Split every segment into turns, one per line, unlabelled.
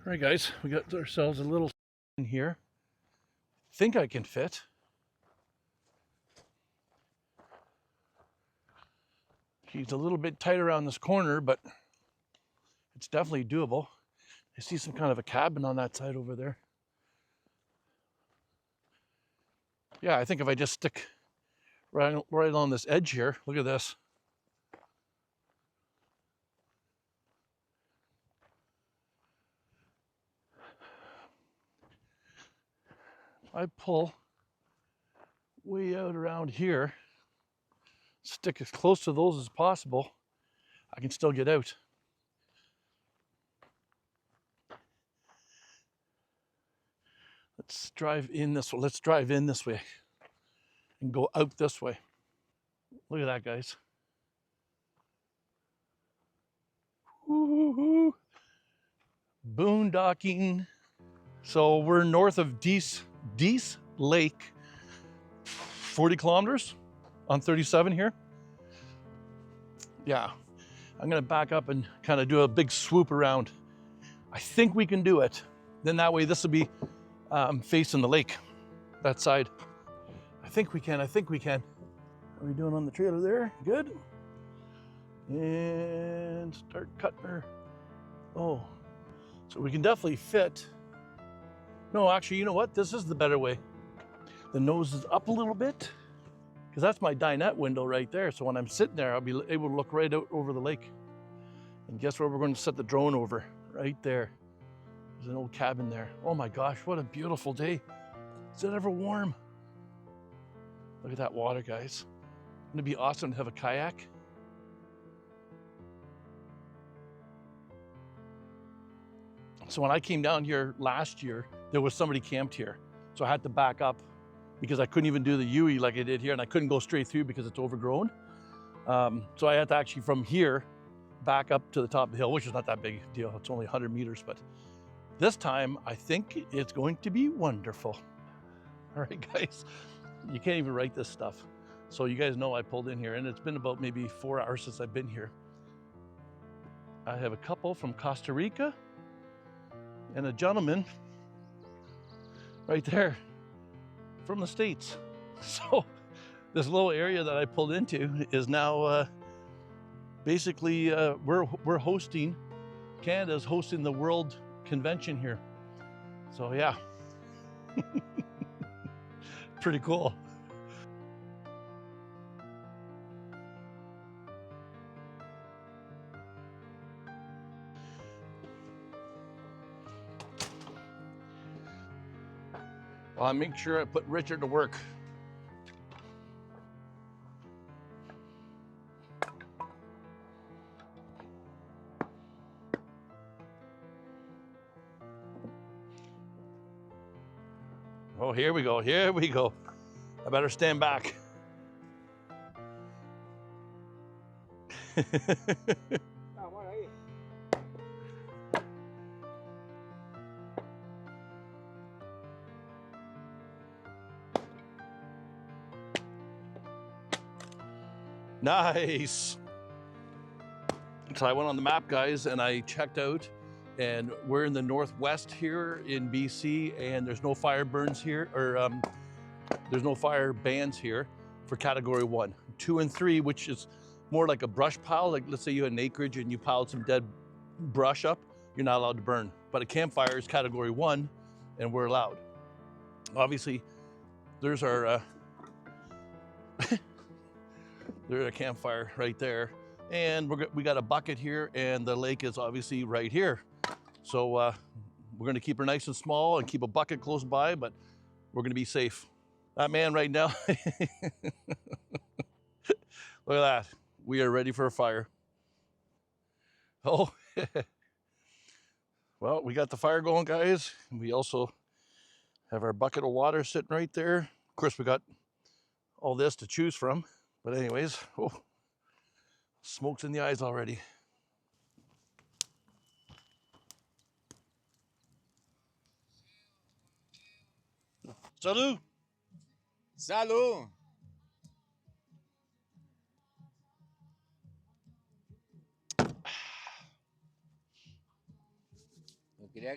All right, guys, we got ourselves a little in here. Think I can fit. He's a little bit tight around this corner, but it's definitely doable. I see some kind of a cabin on that side over there. Yeah, I think if I just stick right on this edge here, look at this. I pull way out around here, stick as close to those as possible, I can still get out. Let's drive in this way. Let's drive in this way and go out this way. Look at that, guys. Woo-hoo-hoo. Boondocking. So we're north of Dease Lake, 40 kilometers on 37 here. Yeah, I'm gonna back up and kind of do a big swoop around. I think we can do it. Then that way this will be facing the lake, that side. I think we can. How are we doing on the trailer there? Good. And start cutting her. Oh, so we can definitely fit. No, actually, you know what? This is the better way. The nose is up a little bit, because that's my dinette window right there. So when I'm sitting there, I'll be able to look right out over the lake. And guess where we're going to set the drone over? Right there. There's an old cabin there. Oh my gosh, what a beautiful day. Is it ever warm? Look at that water, guys. Wouldn't it be awesome to have a kayak? So when I came down here last year, there was somebody camped here. So I had to back up because I couldn't even do the UE like I did here, and I couldn't go straight through because it's overgrown. So I had to actually from here back up to the top of the hill, which is not that big a deal. It's only 100 meters, but this time I think it's going to be wonderful. All right, guys, you can't even write this stuff. So you guys know I pulled in here, and it's been about maybe 4 hours since I've been here. I have a couple from Costa Rica and a gentleman right there from the States. So this little area that I pulled into is now basically we're hosting, Canada's hosting the World Convention here. So yeah, pretty cool. Well, I make sure I put Richard to work. Oh, here we go. I better stand back. Nice. So I went on the map, guys, and I checked out, and we're in the northwest here in BC, and there's no fire burns here, or there's no fire bans here for category 1. 2 and 3, which is more like a brush pile. Like let's say you had an acreage and you piled some dead brush up, you're not allowed to burn. But a campfire is category 1, and we're allowed. Obviously, there's our there's a campfire right there, and we got a bucket here, and the lake is obviously right here. So we're going to keep her nice and small and keep a bucket close by, but we're going to be safe. That man right now, look at that. We are ready for a fire. Oh, well, we got the fire going, guys. We also have our bucket of water sitting right there. Of course, we got all this to choose from. But anyways, oh, smoke's in the eyes already. Salut!
Salut! Quería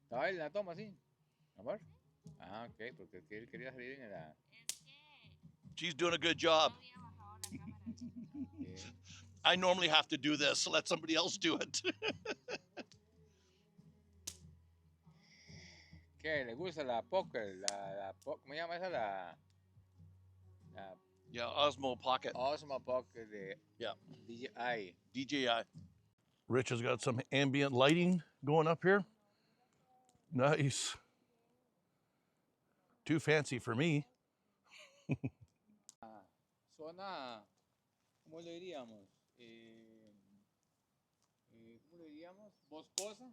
estaba en la toma, sí. Amor. Ah, ok, porque él quería salir en la.
She's doing a good job.
Okay.
I normally have to do this, so let somebody else do it.
¿Qué? ¿Le gusta la poker? ¿Cómo se llama esa? La
Yeah, Osmo Pocket.
Osmo Poker de
Yeah.
DJI.
DJI. Rich has got some ambient lighting going up here. Nice. Too fancy for me.
Zona, ¿cómo le diríamos? ¿Cómo le diríamos? Boscosa.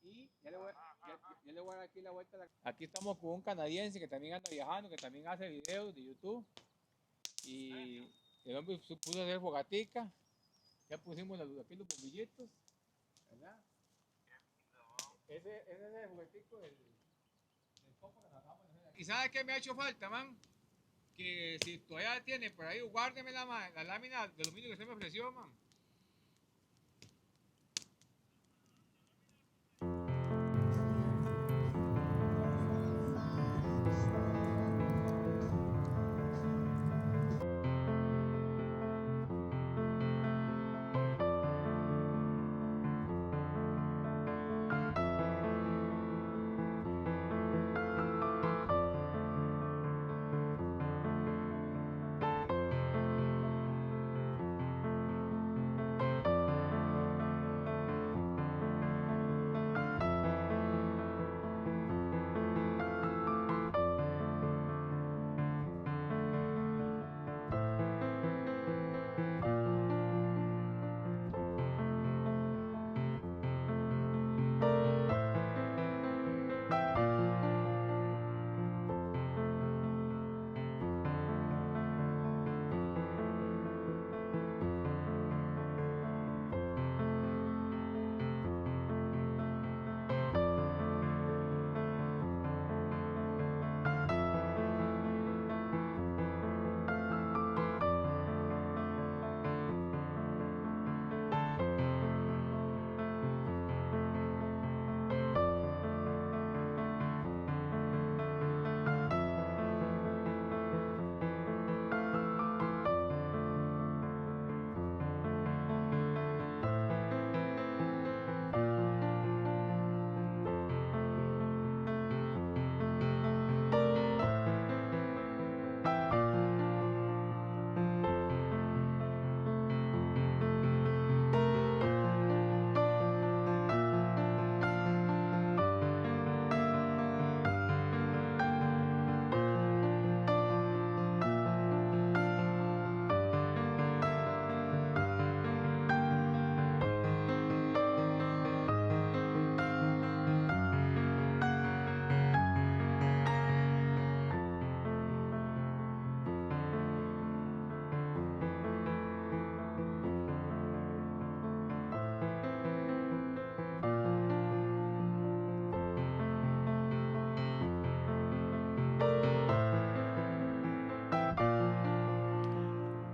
Y ya le voy a dar aquí la vuelta. Aquí estamos con un canadiense que también anda viajando, que también hace videos de YouTube. Y el hombre se puso a hacer fogatica. Ya pusimos aquí los bombillitos. ¿Verdad? Ese es el juguetico del copo que nos vamos a hacer aquí. ¿Y sabe qué me ha hecho falta, man? Que si todavía tiene por ahí, guárdeme la lámina de aluminio que usted me ofreció, man.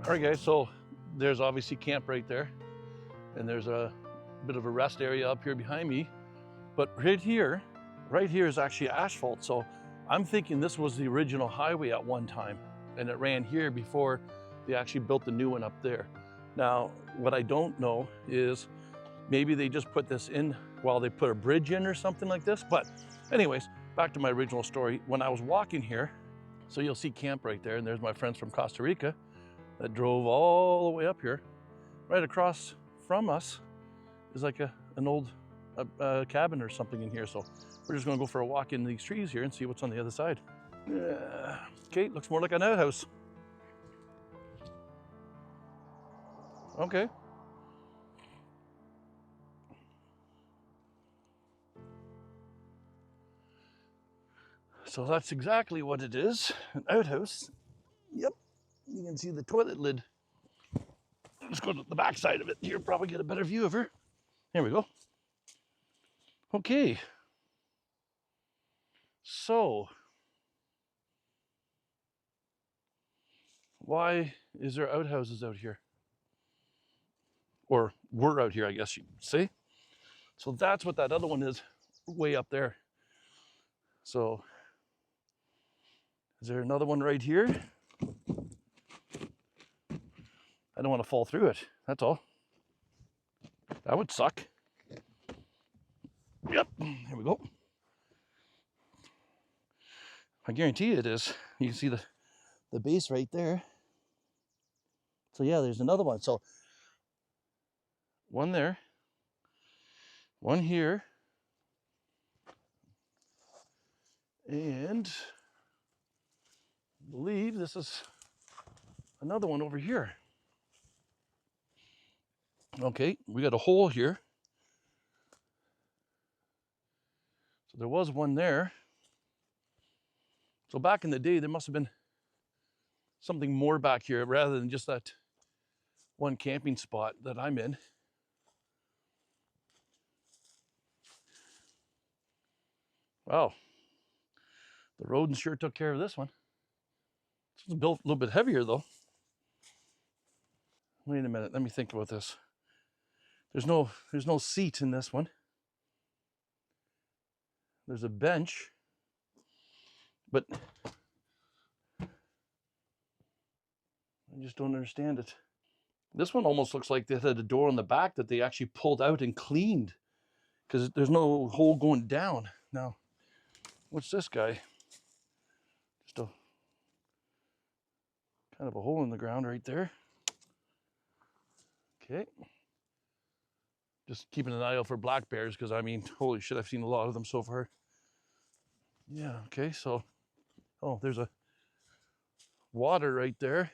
All right, guys, so there's obviously camp right there, and there's a bit of a rest area up here behind me. But right here is actually asphalt. So I'm thinking this was the original highway at one time, and it ran here before they actually built the new one up there. Now, what I don't know is maybe they just put this in while they put a bridge in or something like this. But anyways, back to my original story. When I was walking here, so you'll see camp right there, and there's my friends from Costa Rica that drove all the way up here. Right across from us is like an old cabin or something in here. So we're just gonna go for a walk in these trees here and see what's on the other side. Okay, looks more like an outhouse. Okay. So that's exactly what it is, an outhouse. Yep, you can see the toilet lid. Let's go to the back side of it here, probably get a better view of her. There we go. Okay. So, why is there outhouses out here? or were out here, I guess you'd say. So that's what that other one is, way up there. So is there another one right here? I don't want to fall through it, that's all. That would suck. Yep, here we go. I guarantee you it is. You can see the base right there. So yeah, there's another one. So one there, one here, and I believe this is another one over here. Okay, we got a hole here. So there was one there. So back in the day, there must have been something more back here rather than just that one camping spot that I'm in. Wow, the rodents sure took care of this one. This was built a little bit heavier though. Wait a minute, let me think about this. There's no seat in this one. There's a bench, but I just don't understand it. This one almost looks like they had a door on the back that they actually pulled out and cleaned, because there's no hole going down. Now, what's this guy? Just a kind of a hole in the ground right there. Okay. Just keeping an eye out for black bears, because I mean, holy shit, I've seen a lot of them so far. Yeah, okay, so, oh, there's a water right there.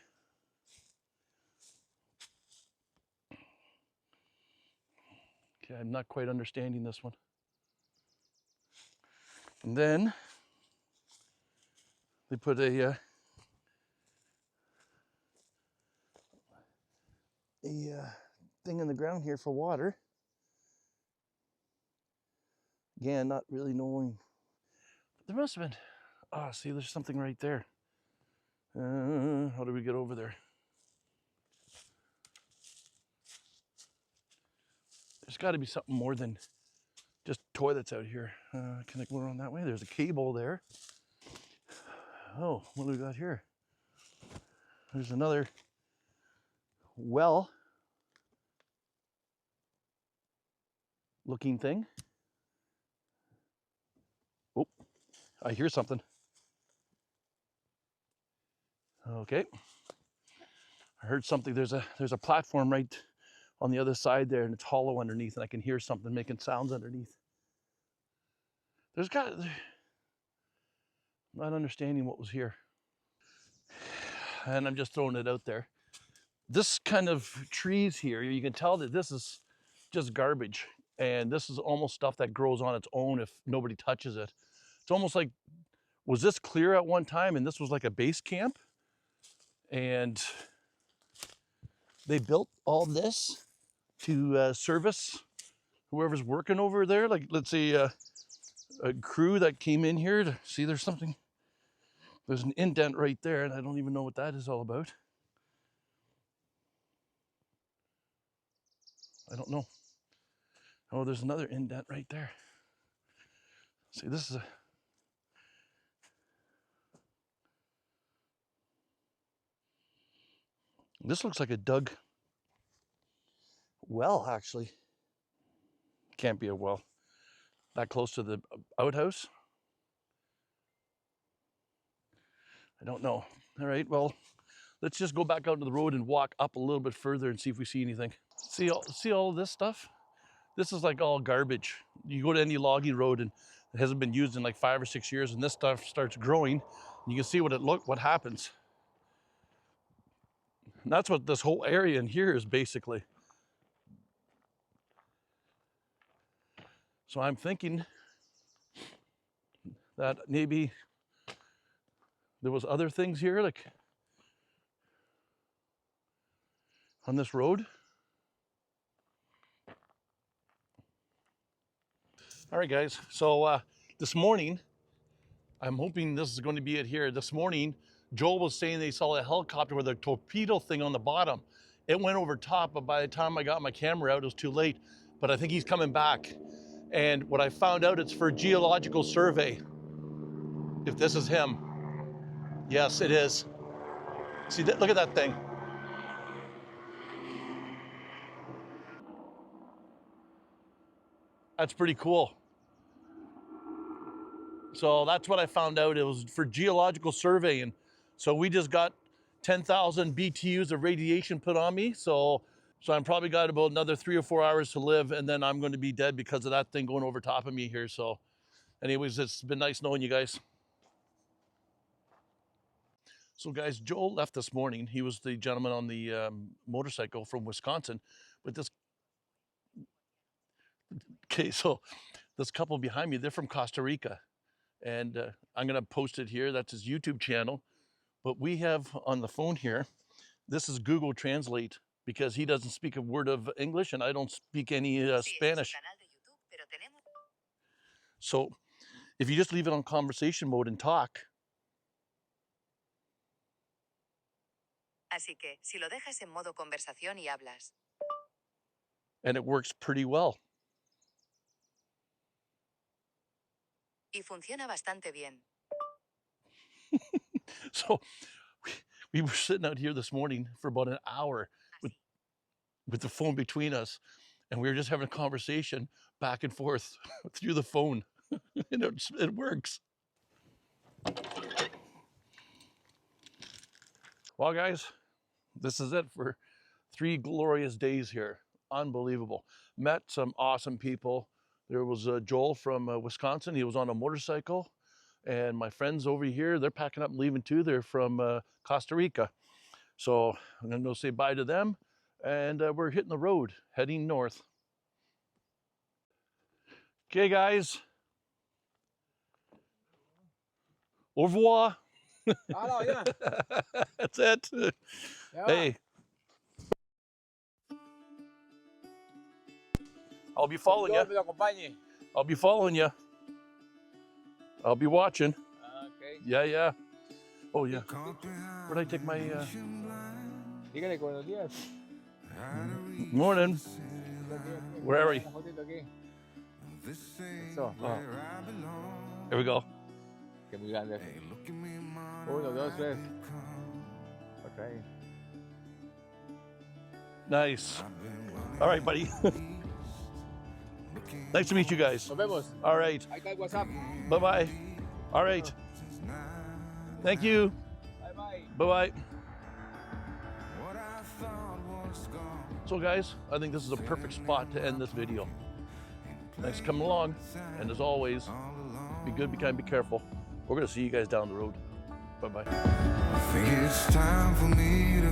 Okay, I'm not quite understanding this one. And then they put a thing in the ground here for water. Again, not really knowing. There must have been, ah, see, there's something right there. How do we get over there? There's got to be something more than just toilets out here. Can I go around that way? There's a cable there. Oh, what do we got here? There's another well looking thing. Oh, I hear something. Okay. I heard something. There's a platform right on the other side there, and it's hollow underneath, and I can hear something making sounds underneath. There's got, I'm not understanding what was here. And I'm just throwing it out there. This kind of trees here, you can tell that this is just garbage. And this is almost stuff that grows on its own if nobody touches it. It's almost like, was this clear at one time and this was like a base camp? And they built all this to service whoever's working over there. Like, let's say a crew that came in here to see there's something. There's an indent right there, and I don't even know what that is all about. I don't know. Oh, there's another indent right there. See, this is a... This looks like a dug well, actually. Can't be a well. That close to the outhouse? I don't know. All right, well, let's just go back out to the road and walk up a little bit further and see if we see anything. See all of this stuff? This is like all garbage. You go to any logging road and it hasn't been used in like 5 or 6 years, and this stuff starts growing. You can see what happens. And that's what this whole area in here is basically. So I'm thinking that maybe there was other things here, like on this road. All right, guys, so this morning, I'm hoping this is going to be it here. This morning, Joel was saying they saw a helicopter with a torpedo thing on the bottom, It went over top, but by the time I got my camera out, it was too late. But I think he's coming back. And what I found out, it's for geological survey. If this is him. Yes, it is. See, look at that thing. That's pretty cool. So that's what I found out. It was for geological surveying. So we just got 10,000 BTUs of radiation put on me. So I'm probably got about another 3 or 4 hours to live, and then I'm going to be dead because of that thing going over top of me here. So anyways, it's been nice knowing you guys. So guys, Joel left this morning. He was the gentleman on the motorcycle from Wisconsin. But this, okay, so this couple behind me, they're from Costa Rica. And I'm gonna post it here. That's his YouTube channel. But we have on the phone here, this is Google Translate because he doesn't speak a word of English and I don't speak any Spanish. So if you just leave it on conversation mode and talk.
Así que, si lo dejas en modo conversación y hablas.
And it works pretty well.
Y funciona bastante bien.
So we were sitting out here this morning for about an hour with the phone between us, and we were just having a conversation back and forth through the phone. And it works. Well, guys, this is it for 3 glorious days here. Unbelievable. Met some awesome people. There was Joel from Wisconsin. He was on a motorcycle. And my friends over here, they're packing up and leaving too. They're from Costa Rica. So I'm gonna go say bye to them. And we're hitting the road, heading north. Okay, guys. Au revoir.
Hello, yeah.
That's it.
Yeah.
Hey. I'll be following you. I'll be following you. I'll be watching.
Okay.
Yeah. Oh, yeah. Where'd I take my...
Dígale buenos días.
Morning. Where are we?
Eso.
Oh. Here we go.
Que muy grande. 1, 2, 3. Okay.
Nice. All right, buddy. Nice to meet you guys.
Nos vemos.
All right.
Ahí está el WhatsApp.
Bye-bye. All right. Thank you.
Bye-bye.
Bye-bye. So guys, I think this is a perfect spot to end this video. Thanks for coming along. And as always, be good, be kind, be careful. We're going to see you guys down the road. Bye-bye.
I think it's time for me to